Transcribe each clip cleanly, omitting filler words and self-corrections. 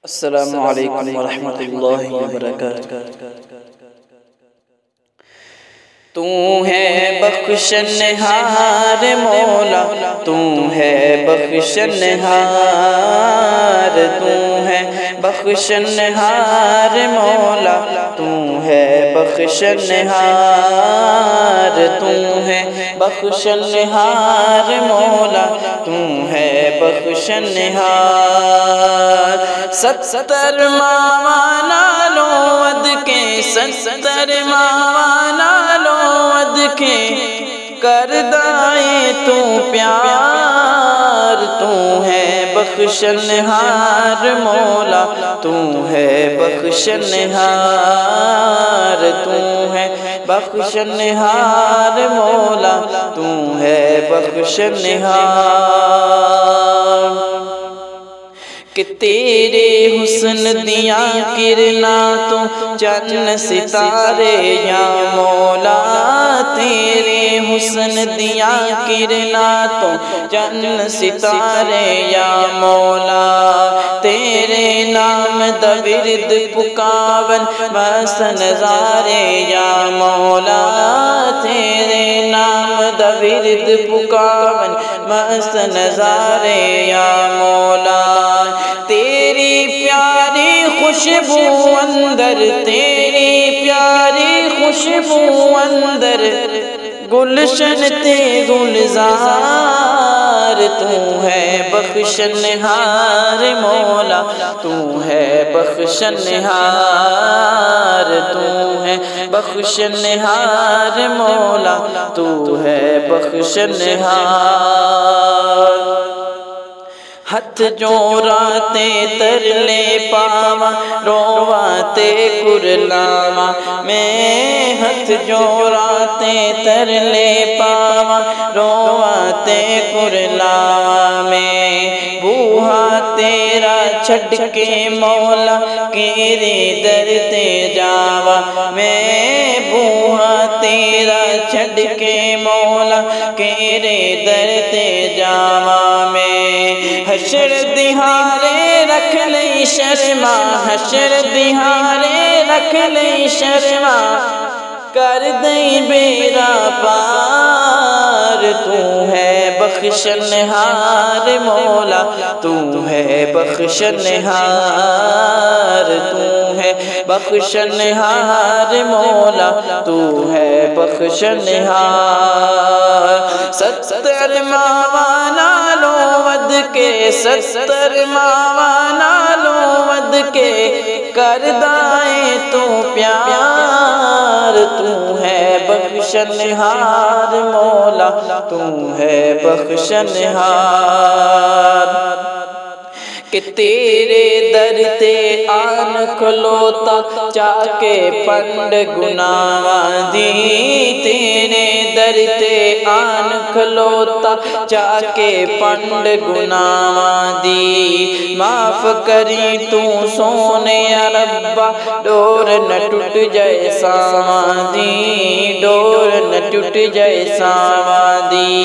السلام علیکم ورحمۃ اللہ وبرکاتہ۔ تو ہے بخشنہار مولا، تو ہے بخشنہار، تو ہے بخشنہار مولا، تو ہے بخشنہار، تو ہے بخشنہار مولا، تو ہے بخشنہار۔ 70 ماوانا لو ود کے، 70 ماوانا لو ود کے، کردائے تو پیار، تو ہے بخشنہار مولا، تو ہے بخشنہار، تو ہے بخشنہار مولا، تو ہے بخشنہار۔ کہ تیرے حسن دیا کرنا تو چند ستارے یا مولا، تیرے حسن دیا کرنا تو چند ستارے یا مولا، تیرے نام دا ورد پکاون مست نظارے یا مولا، تیرے نام دا ورد پکاون مست نظارے یا مولا، تیری پیاری خوشبو اندر، تیری پیاری خوشبو اندر، گلشن تے گلزار، تو ہے بخشنہار مولا، تو ہے بخشنہار، تو ہے بخشنہار مولا، تو ہے بخشنہار۔ ہتھ جوڑاتے ترلے پاواں رواتے کرلاواں میں، ہتھ جوڑاتے ترلے پاواں رواتے کرلاواں میں، بوہا تیرا چھڈ کے مولا کیرے در تے جاواں میں، بوہا تیرا چھڈ کے مولا کیرے در تے جاواں میں، حشر دہارے رکھ لئی شرما، حشر دہارے رکھ لئی شرما، کر دیں بیڑا پار، تو ہے بخشنہار مولا، تو ہے بخشنہار، تو ہے بخشنہار مولا، تو ہے بخشنہار۔ 70 ماوانا لو ود کے، 70 ماوانا لو ود کے، کردائے تو پیار، تو ہے بخشنہار مولا، تو ہے بخشنہار۔ کہ تیرے در تے آن کھلوتا چاکے پنڈ گناواں دی، تیرے در تے آن کھلوتا چاکے پنڈ گناواں دی، معاف کری تو سونے ربا، ڈور نہ ٹوٹ جائے ساواں دی، ڈور نہ ٹوٹ جائے ساواں دی،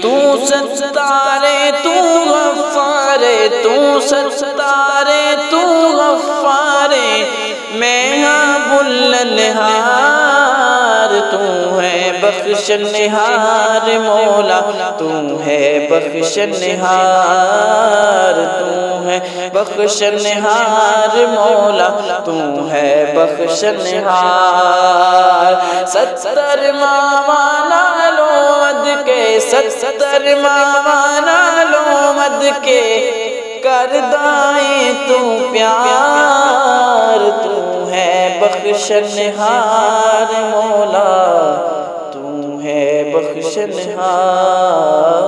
تو ستارے تو غفارے، تو ستارے تو غفارے، میں ہاں بلندہار، تو ہے بخشنہار مولا، تو ہے بخشنہار، تو ہے بخشنہار مولا، تو ہے بخشنہار۔ 70 ماوانا لو ود کے، 70 ماوانا لو ود کے، کردائے تو پیار، تو ہے بخشنہار مولا، تو ہے بخشنہار۔